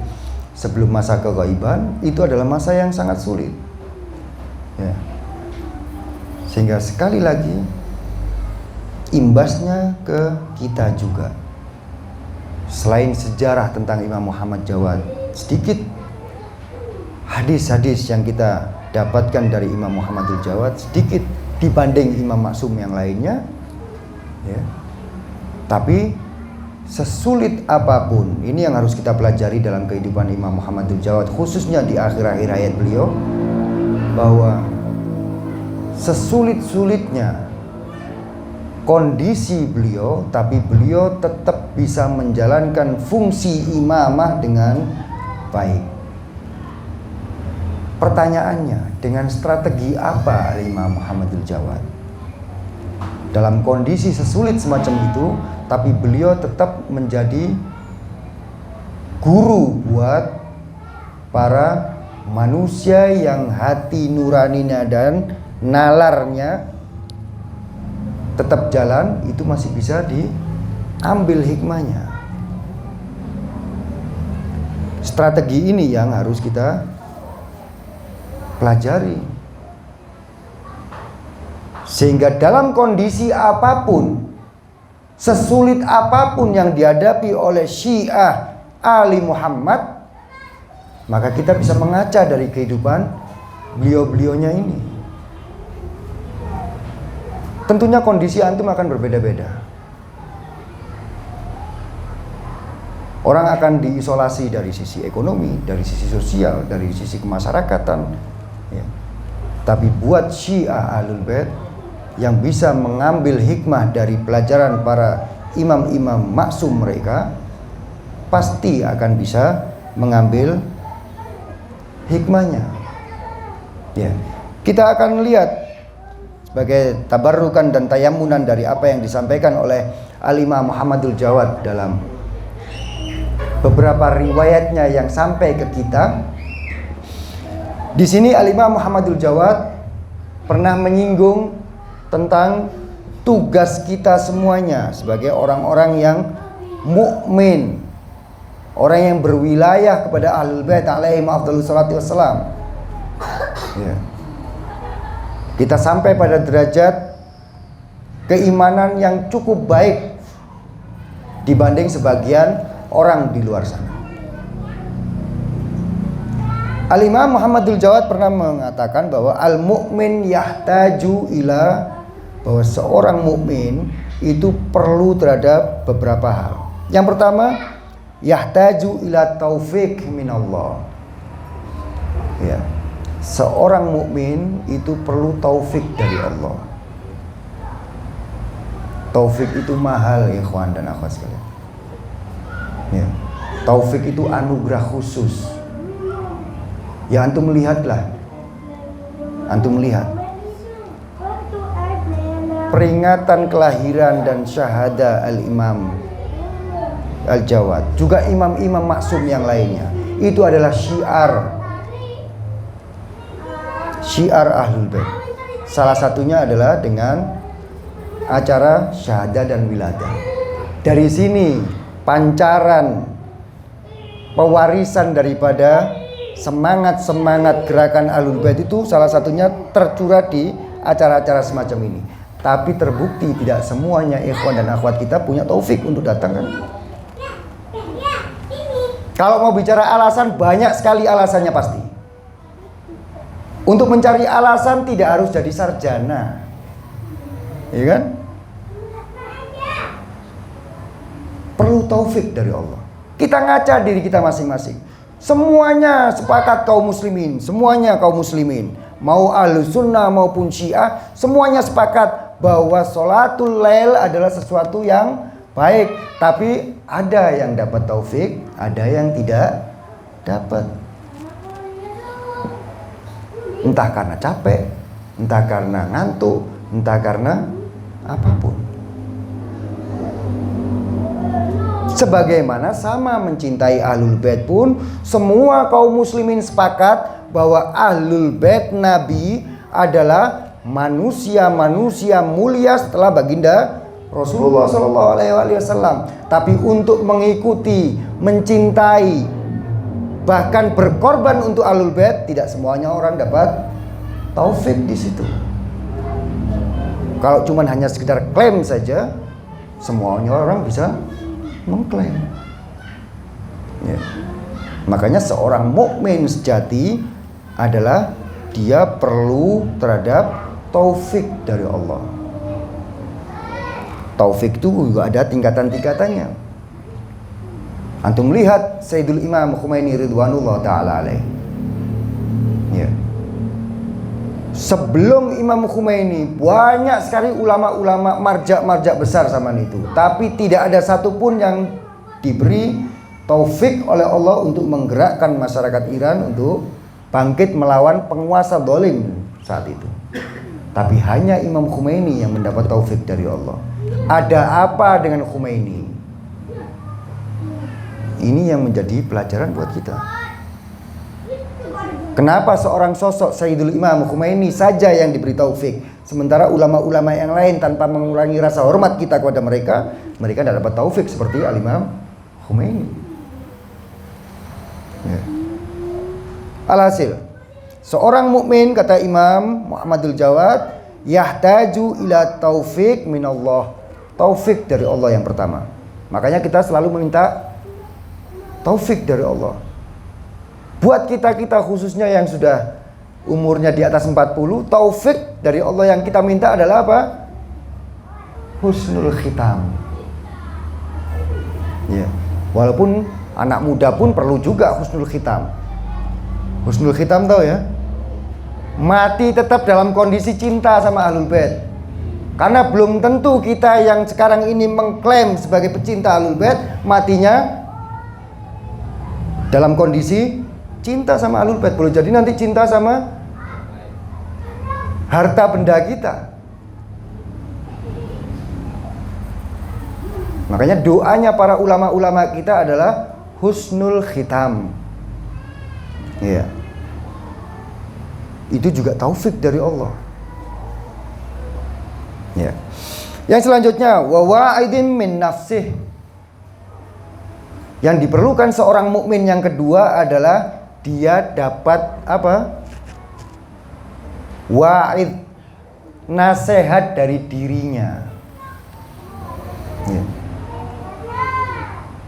sebelum masa keghaiban. Itu adalah masa yang sangat sulit, ya. Sehingga sekali lagi imbasnya ke kita juga. Selain sejarah tentang Imam Muhammad Jawad, sedikit hadis-hadis yang kita dapatkan dari Imam Muhammadul Jawad, sedikit dibanding Imam Maksum yang lainnya, ya. Tapi sesulit apapun, ini yang harus kita pelajari dalam kehidupan Imam Muhammadul Jawad, khususnya di akhir-akhir hayat beliau, bahwa sesulit-sulitnya kondisi beliau, tapi beliau tetap bisa menjalankan fungsi imamah dengan baik. Pertanyaannya, dengan strategi apa Imam Muhammadul Jawad dalam kondisi sesulit semacam itu, tapi beliau tetap menjadi guru buat para manusia yang hati nuraninya dan nalarnya tetap jalan, itu masih bisa diambil hikmahnya. Strategi ini yang harus kita pelajari, sehingga dalam kondisi apapun, sesulit apapun yang dihadapi oleh Syiah Ali Muhammad, maka kita bisa mengaca dari kehidupan beliau-beliaunya ini. Tentunya kondisi antum akan berbeda-beda. Orang akan diisolasi dari sisi ekonomi, dari sisi sosial, dari sisi kemasyarakatan, ya. Tapi buat Syiah Ahlul Bait yang bisa mengambil hikmah dari pelajaran para imam-imam maksum mereka, pasti akan bisa mengambil hikmahnya, ya. Kita akan lihat sebagai tabarrukan dan tayamunan dari apa yang disampaikan oleh Al-Imam Muhammadul Jawad dalam beberapa riwayatnya yang sampai ke kita. Di sini Al-Imam Muhammadul Jawad pernah menyinggung tentang tugas kita semuanya sebagai orang-orang yang mukmin, orang yang berwilayah kepada Ahlul Bait alaihim afdhalus salatu wassalam, ya. Kita sampai pada derajat keimanan yang cukup baik dibanding sebagian orang di luar sana. Al-Imam Muhammadul Jawad pernah mengatakan bahwa al-mu'min yahtaju ila, bahwa seorang mukmin itu perlu terhadap beberapa hal. Yang pertama, yahtaju ila taufik minallah, ya. Seorang mukmin itu perlu taufik dari Allah. Taufik itu mahal, ikhwan dan akhwat sekalian, ya. Taufik itu anugerah khusus. Ya, antum lihatlah, antum lihat peringatan kelahiran dan syahada Al-Imam Al-Jawad, juga imam-imam maksum yang lainnya. Itu adalah syiar Ahlul Bait. Salah satunya adalah dengan acara syahadah dan wiladah. Dari sini pancaran pewarisan daripada semangat gerakan Ahlul Bait itu salah satunya tercurah di acara-acara semacam ini. Tapi terbukti tidak semuanya ikhwan dan akhwat kita punya taufik untuk datang kan. Kalau mau bicara alasan, banyak sekali alasannya pasti. Untuk mencari alasan tidak harus jadi sarjana, ya kan? Perlu taufik dari Allah. Kita ngaca diri kita masing-masing. Semuanya sepakat kaum muslimin, semuanya kaum muslimin, mau Ahlus Sunnah maupun Syiah, semuanya sepakat bahwa sholatul lail adalah sesuatu yang baik. Tapi ada yang dapat taufik, ada yang tidak dapat. Entah karena capek, entah karena ngantuk, entah karena apapun. Sebagaimana sama mencintai Ahlul Bait pun, semua kaum muslimin sepakat bahwa Ahlul Bait Nabi adalah manusia-manusia mulia setelah baginda Rasulullah SAW. Tapi untuk mengikuti, mencintai, bahkan berkorban untuk Ahlul Bait, tidak semuanya orang dapat taufik di situ. Kalau cuma hanya sekedar klaim saja, semuanya orang bisa mengklaim. Ya. Makanya seorang mukmin sejati adalah dia perlu terhadap taufik dari Allah. Taufik itu juga ada tingkatan-tingkatannya. Antum lihat Sayyidul Imam Khomeini ridwanullah ta'ala alaih. Ya. Sebelum Imam Khomeini banyak sekali ulama-ulama marja' besar zaman itu, tapi tidak ada satupun yang diberi taufik oleh Allah untuk menggerakkan masyarakat Iran untuk bangkit melawan penguasa zalim saat itu. Tapi hanya Imam Khomeini yang mendapat taufik dari Allah. Ada apa dengan Khomeini? Ini yang menjadi pelajaran buat kita. Kenapa seorang sosok Sayyidul Imam Khomeini saja yang diberi taufik, sementara ulama-ulama yang lain tanpa mengurangi rasa hormat kita kepada mereka, mereka tidak dapat taufik seperti Al-Imam Khomeini. Ya. Alhasil, seorang mukmin, kata Imam Muhammadul Jawad, yahtaju ila taufik minallah. Taufik dari Allah yang pertama. Makanya kita selalu meminta taufik dari Allah. Buat kita-kita khususnya yang sudah umurnya di atas 40, taufik dari Allah yang kita minta adalah apa? Husnul khitam. Ya. Walaupun anak muda pun perlu juga husnul khitam. Husnul khitam tahu ya? Mati tetap dalam kondisi cinta sama Ahlul Bait. Karena belum tentu kita yang sekarang ini mengklaim sebagai pecinta Ahlul Bait, matinya dalam kondisi cinta sama Ahlul Bait. Boleh jadi nanti cinta sama harta benda kita. Makanya doanya para ulama-ulama kita adalah husnul khitam. Iya. Itu juga taufik dari Allah. Ya. Yang selanjutnya, wa wa'idin min nafsih. Yang diperlukan seorang mukmin yang kedua adalah dia dapat apa? Wa'id, nasihat dari dirinya. Ya.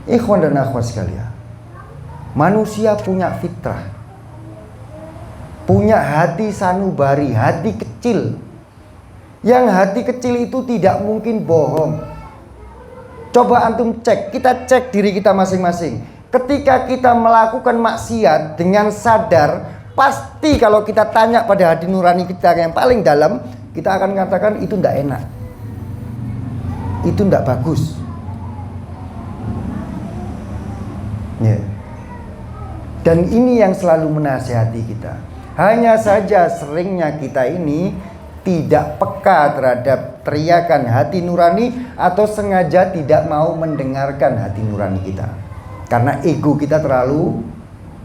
Ikhwan dan akhwat sekalian, manusia punya fitrah, punya hati sanubari, hati kecil. Yang hati kecil itu tidak mungkin bohong. Coba antum cek, kita cek diri kita masing-masing. Ketika kita melakukan maksiat dengan sadar, pasti kalau kita tanya pada hati nurani kita yang paling dalam, kita akan mengatakan itu tidak enak, itu tidak bagus. Ya. Dan ini yang selalu menasihati kita. Hanya saja seringnya kita ini tidak peka terhadap teriakan hati nurani, atau sengaja tidak mau mendengarkan hati nurani kita. Karena ego kita terlalu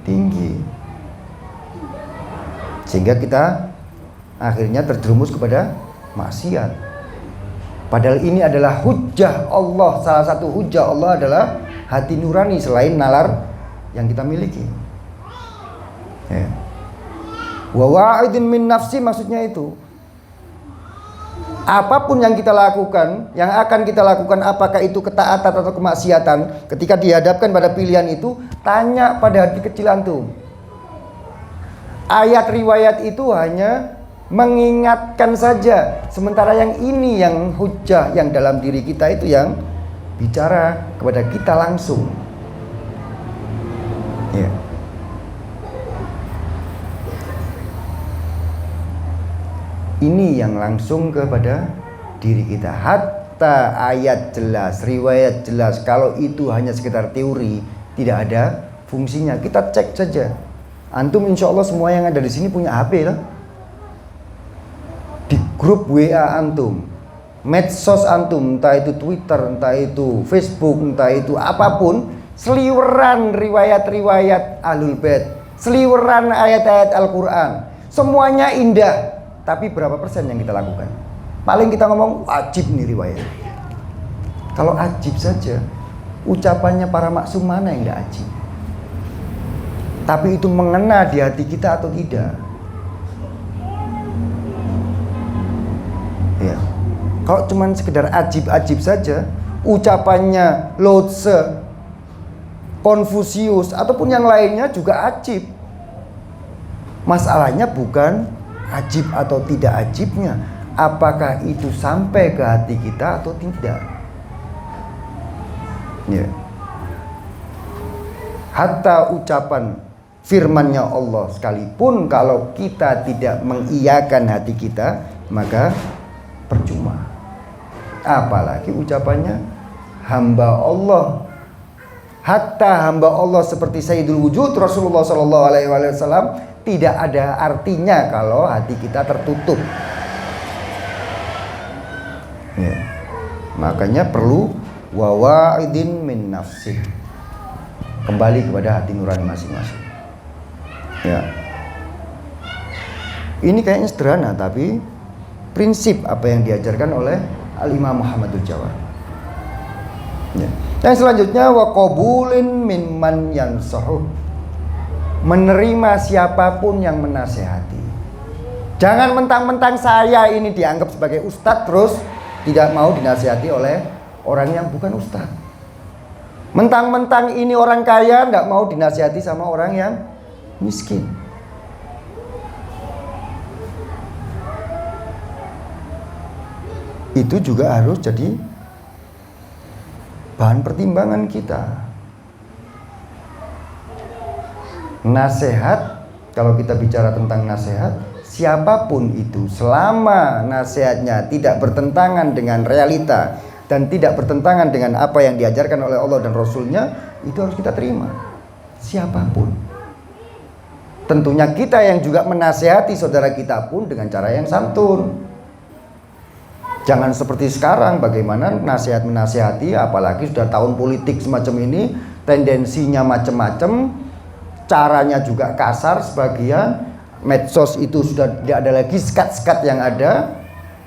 tinggi, sehingga kita akhirnya terjerumus kepada maksiat. Padahal ini adalah hujjah Allah. Salah satu hujjah Allah adalah hati nurani selain nalar yang kita miliki. Ya. Wa wa'idin min nafsi maksudnya itu. Apapun yang kita lakukan, yang akan kita lakukan, apakah itu ketaatan atau kemaksiatan, ketika dihadapkan pada pilihan itu, tanya pada hati kecil antum. Ayat riwayat itu hanya mengingatkan saja, sementara yang ini yang hujjah yang dalam diri kita itu yang bicara kepada kita langsung. Ya. Ini yang langsung kepada diri kita. Hatta ayat jelas, riwayat jelas, kalau itu hanya sekedar teori, tidak ada fungsinya. Kita cek saja. Antum insya Allah semua yang ada di sini punya HP lah. Di grup WA antum, medsos antum, entah itu Twitter, entah itu Facebook, entah itu apapun, seliweran riwayat-riwayat Ahlul Bait, seliweran ayat-ayat Al-Quran, semuanya indah. Tapi berapa persen yang kita lakukan? Paling kita ngomong wajib nih riwayat. Kalau ajib saja, ucapannya para maksum mana yang tidak ajib? Tapi itu mengena di hati kita atau tidak? Ya. Kalau cuman sekedar ajib-ajib saja, ucapannya Lotse, Konfusius ataupun yang lainnya juga ajib. Masalahnya bukan ajib atau tidak ajibnya, apakah itu sampai ke hati kita atau tidak. Ya. Hatta ucapan firman-Nya Allah sekalipun kalau kita tidak mengiyakan hati kita, maka percuma. Apalagi ucapannya hamba Allah. Hatta hamba Allah seperti Sayyidul Wujud Rasulullah SAW tidak ada artinya kalau hati kita tertutup. Ya. Makanya perlu wawa'idin min nafsi. Kembali kepada hati nurani masing-masing. Ya. Ini kayaknya sederhana, tapi prinsip apa yang diajarkan oleh Al-Imam Muhammadul Jawad. Ya. Yang selanjutnya wa qabulin mimman yansahu. Menerima siapapun yang menasehati. Jangan mentang-mentang saya ini dianggap sebagai ustadz terus tidak mau dinasehati oleh orang yang bukan ustadz. Mentang-mentang ini orang kaya tidak mau dinasehati sama orang yang miskin. Itu juga harus jadi bahan pertimbangan kita. Nasihat, kalau kita bicara tentang nasihat, siapapun itu selama nasihatnya tidak bertentangan dengan realita dan tidak bertentangan dengan apa yang diajarkan oleh Allah dan Rasulnya, itu harus kita terima. Siapapun. Tentunya kita yang juga menasihati saudara kita pun dengan cara yang santun. Jangan seperti sekarang, bagaimana nasihat menasihati, apalagi sudah tahun politik semacam ini, tendensinya macam-macam, caranya juga kasar sebagian, medsos itu sudah tidak ada lagi sekat-sekat yang ada,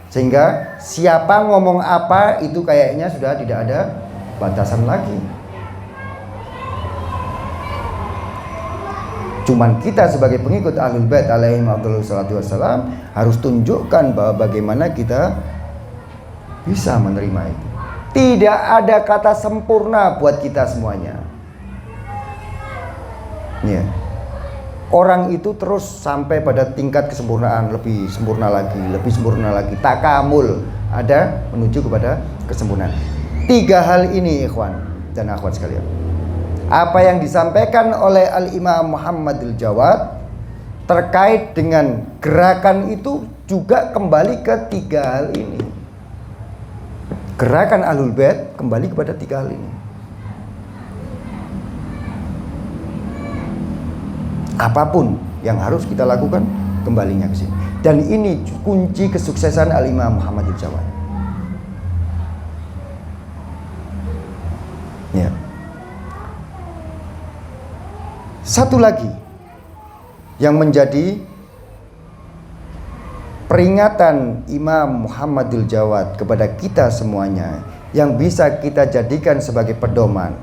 sehingga siapa ngomong apa itu kayaknya sudah tidak ada batasan lagi. Cuman kita sebagai pengikut Ahlul Bait alaihim afdhalus wassalam harus tunjukkan bahwa bagaimana kita bisa menerima itu. Tidak ada kata sempurna buat kita semuanya. Ya. Orang itu terus sampai pada tingkat kesempurnaan, lebih sempurna lagi, lebih sempurna lagi. Takamul, ada menuju kepada kesempurnaan. 3 hal ini ikhwan dan akhwat sekalian. Apa yang disampaikan oleh Al-Imam Muhammadul Jawad terkait dengan gerakan itu juga kembali ke 3 hal ini. Gerakan Ahlul Bait kembali kepada 3 hal ini. Apapun yang harus kita lakukan, kembalinya ke sini. Dan ini kunci kesuksesan Al-Imam Muhammadul Jawad. Ya. Satu lagi yang menjadi peringatan Imam Muhammadul Jawad kepada kita semuanya, yang bisa kita jadikan sebagai pedoman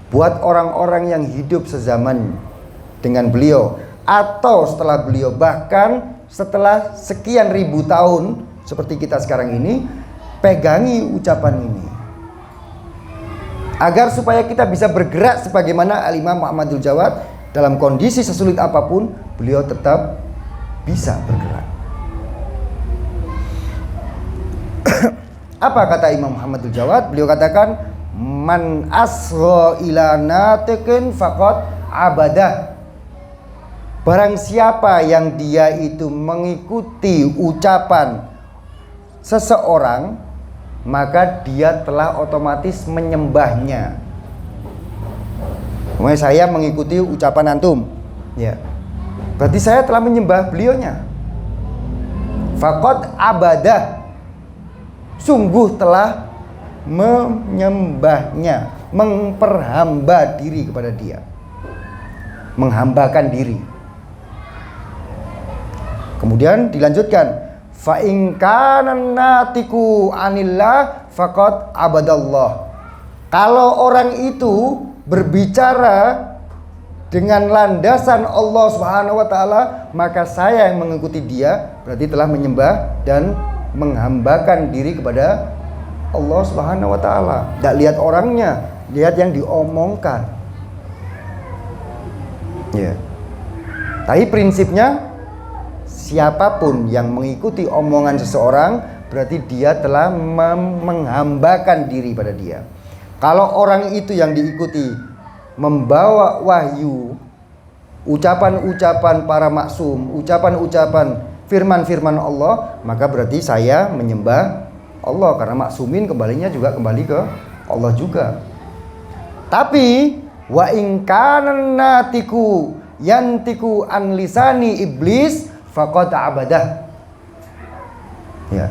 buat orang-orang yang hidup sezaman dengan beliau atau setelah beliau, bahkan setelah sekian ribu tahun seperti kita sekarang ini, pegangi ucapan ini agar supaya kita bisa bergerak sebagaimana Al-Imam Muhammadul Jawad. Dalam kondisi sesulit apapun beliau tetap bisa bergerak. Apa kata Imam Muhammadul Jawad? Beliau katakan, man asgha ila natiqin faqad abadah. Barang siapa yang dia itu mengikuti ucapan seseorang, maka dia telah otomatis menyembahnya. Kemudian saya mengikuti ucapan antum, ya, berarti saya telah menyembah beliaunya. Faqad abadah, sungguh telah menyembahnya, memperhamba diri kepada dia, menghambakan diri. Kemudian dilanjutkan, fa in kana natiku anillah faqad abadallah. Kalau orang itu berbicara dengan landasan Allah Subhanahu wa taala, maka saya yang mengikuti dia berarti telah menyembah dan menghambakan diri kepada Allah Subhanahu wa taala. Tidak lihat orangnya, lihat yang diomongkan. Ya. Tapi prinsipnya, siapapun yang mengikuti omongan seseorang berarti dia telah menghambakan diri pada dia. Kalau orang itu yang diikuti membawa wahyu, ucapan-ucapan para maksum, ucapan-ucapan firman-firman Allah, maka berarti saya menyembah Allah, karena maksumin kembalinya juga kembali ke Allah juga. Tapi wa in kana natiku yantiku an lisani iblis faqad abadah. Ya.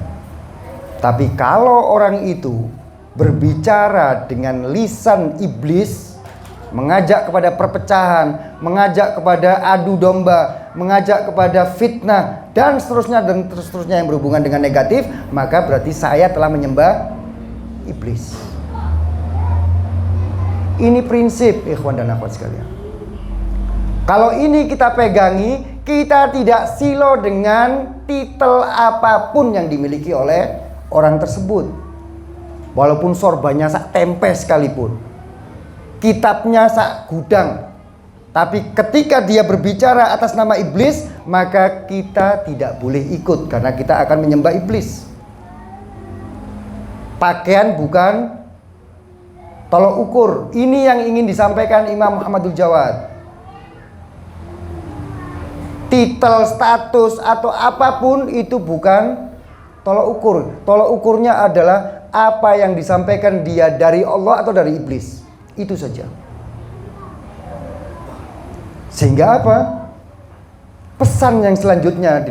Tapi kalau orang itu berbicara dengan lisan iblis, mengajak kepada perpecahan, mengajak kepada adu domba, mengajak kepada fitnah dan seterusnya yang berhubungan dengan negatif, maka berarti saya telah menyembah iblis. Ini prinsip ikhwan dan akhwat sekalian. Kalau ini kita pegangi, kita tidak silo dengan titel apapun yang dimiliki oleh orang tersebut. Walaupun sorbannya sak tempe sekalipun, kitabnya sak gudang, tapi ketika dia berbicara atas nama iblis, maka kita tidak boleh ikut karena kita akan menyembah iblis. Pakaian bukan tolok ukur. Ini yang ingin disampaikan Imam Muhammadul Jawad. Titel, status atau apapun itu bukan tolok ukur. Tolok ukurnya adalah apa yang disampaikan dia dari Allah atau dari iblis. Itu saja. Sehingga apa? Pesan yang selanjutnya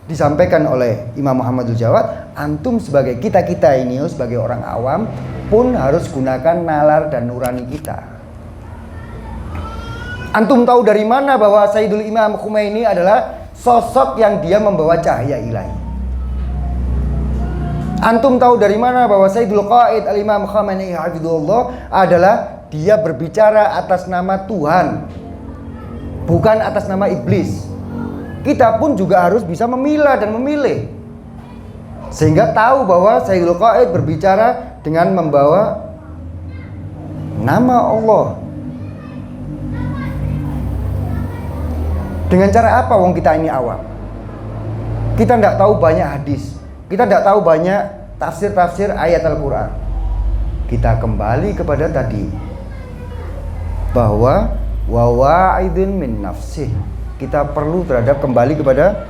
disampaikan oleh Imam Muhammadul Jawad, antum sebagai kita ini, sebagai orang awam pun harus gunakan nalar dan nurani kita. Antum tahu dari mana bahwa Sayyidul Imam Khomeini adalah sosok yang dia membawa cahaya ilahi? Antum tahu dari mana bahwa Sayyidul Qaid Al-Imam Khamenei hafizahullah adalah dia berbicara atas nama Tuhan, bukan atas nama iblis. Kita pun juga harus bisa memilah dan memilih, sehingga tahu bahwa Sayyidul Qaid berbicara dengan membawa nama Allah. Dengan cara apa wong kita ini awam? Kita tidak tahu banyak hadis, kita tidak tahu banyak tafsir-tafsir ayat Al-Quran. Kita kembali kepada tadi, bahwa wawa'idun min nafsih. Kita perlu kembali kepada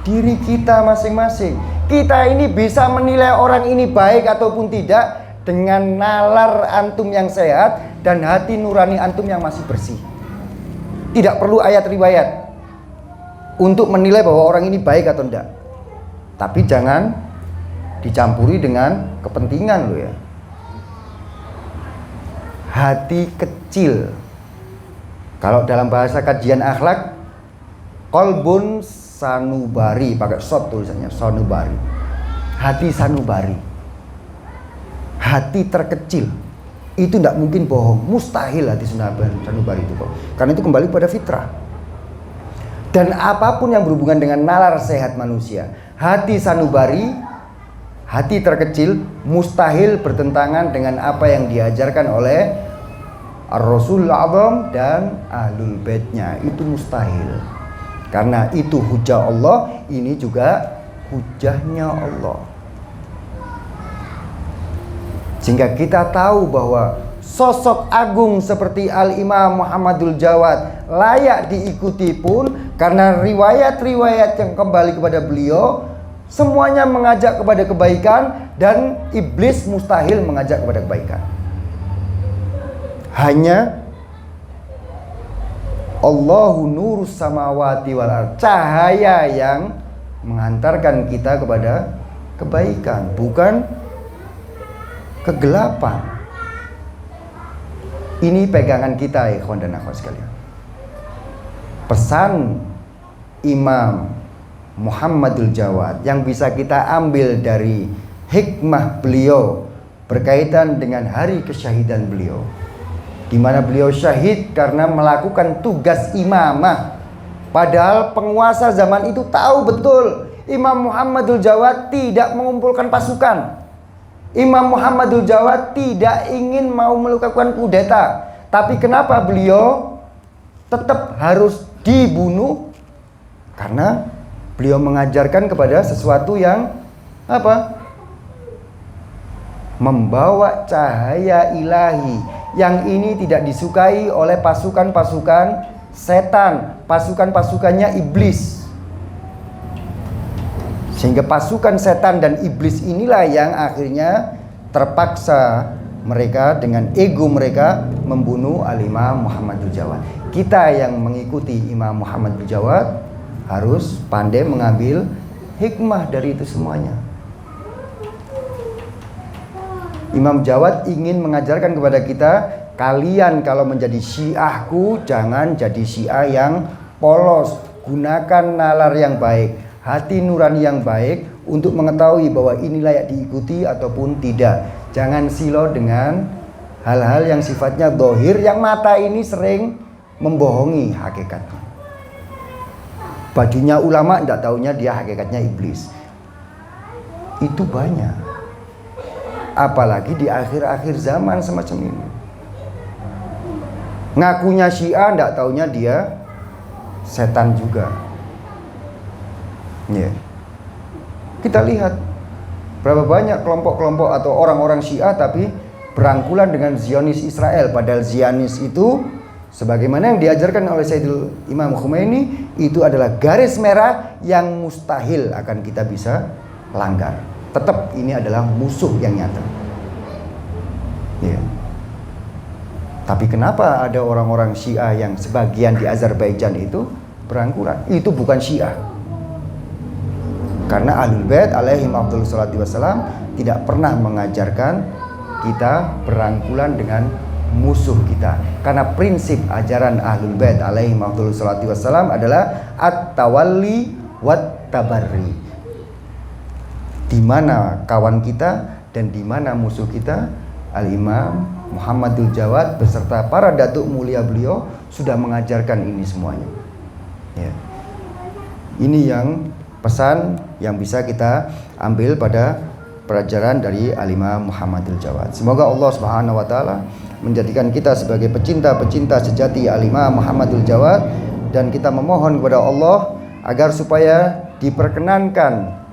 diri kita masing-masing. Kita ini bisa menilai orang ini baik ataupun tidak dengan nalar antum yang sehat dan hati nurani antum yang masih bersih. Tidak perlu ayat riwayat untuk menilai bahwa orang ini baik atau tidak. Tapi jangan dicampuri dengan kepentingan lo ya. Hati kecil. Kalau dalam bahasa kajian akhlak, qalbun sanubari, pakai shot tulisannya, sanubari. Hati sanubari. Hati terkecil. Itu tidak mungkin bohong, mustahil hati sanubari itu kok. Karena itu kembali pada fitrah. dan apapun yang berhubungan dengan nalar sehat manusia. Hati sanubari, hati terkecil, mustahil bertentangan dengan apa yang diajarkan oleh Ar-Rasul Azam dan Ahlul Baitnya. Itu mustahil. Karena itu hujah Allah, ini juga hujahnya Allah. Sehingga kita tahu bahwa sosok agung seperti Al-Imam Muhammadul Jawad layak diikuti pun karena riwayat-riwayat yang kembali kepada beliau semuanya mengajak kepada kebaikan, dan iblis mustahil mengajak kepada kebaikan. Hanya Allahu nurus samawati wal ardh, cahaya yang menghantarkan kita kepada kebaikan, bukan kegelapan. Ini pegangan kita, ya kawan dan akhwat sekalian. Pesan Imam Muhammadul Jawad yang bisa kita ambil dari hikmah beliau berkaitan dengan hari kesyahidan beliau, di mana beliau syahid karena melakukan tugas imamah. Padahal penguasa zaman itu tahu betul Imam Muhammadul Jawad tidak mengumpulkan pasukan. Imam Muhammadul Jawad tidak ingin mau melakukan kudeta. Tapi kenapa beliau tetap harus dibunuh? Karena beliau mengajarkan kepada sesuatu yang apa? Membawa cahaya ilahi, yang ini tidak disukai oleh pasukan-pasukan setan, pasukan-pasukannya iblis. Sehingga pasukan setan dan iblis inilah yang akhirnya terpaksa mereka dengan ego mereka membunuh Al-Imam Muhammadul Jawad. Kita yang mengikuti Imam Muhammadul Jawad harus pandai mengambil hikmah dari itu semuanya. Imam Jawad ingin mengajarkan kepada kita, kalian kalau menjadi syiahku jangan jadi syiah yang polos, gunakan nalar yang baik, hati nurani yang baik untuk mengetahui bahwa ini layak diikuti ataupun tidak. Jangan silo dengan hal-hal yang sifatnya dohir, yang mata ini sering membohongi hakikatnya. Bajunya ulama tidak taunya dia hakikatnya iblis. Itu banyak. Apalagi di akhir-akhir zaman semacam ini. Ngakunya Syiah tidak taunya dia setan juga. Ya. Kita lihat berapa banyak kelompok-kelompok atau orang-orang Syiah tapi berangkulan dengan Zionis Israel. Padahal Zionis itu sebagaimana yang diajarkan oleh Sayyidul Imam Khomeini, itu adalah garis merah yang mustahil akan kita bisa langgar. Tetap ini adalah musuh yang nyata. Ya. Tapi kenapa ada orang-orang Syiah yang sebagian di Azerbaijan itu berangkulan? Itu bukan Syiah. Karena Ahlul Bait alaihim afdhalus sholati wassalam tidak pernah mengajarkan kita berangkulan dengan musuh kita. Karena prinsip ajaran Ahlul Bait alaihim afdhalus sholati wassalam adalah at-tawalli wat-tabarri. Di mana kawan kita dan di mana musuh kita. Al-Imam Muhammadul Jawad beserta para datuk mulia beliau sudah mengajarkan ini semuanya. Ya. Ini yang pesan yang bisa kita ambil pada pelajaran dari Al-Imam Muhammadul Jawad. Semoga Allah Subhanahu wa taala menjadikan kita sebagai pecinta-pecinta sejati Al-Imam Muhammadul Jawad, dan kita memohon kepada Allah agar supaya diperkenankan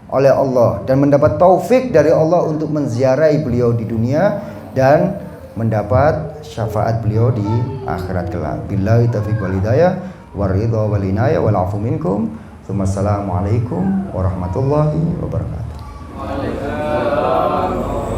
oleh Allah dan mendapat taufik dari Allah untuk menziarahi beliau di dunia dan mendapat syafaat beliau di akhirat kelak. Billahi taufiq wal hidayah war ridha wal inayah wal afu minkum. Assalamualaikum warahmatullahi wabarakatuh.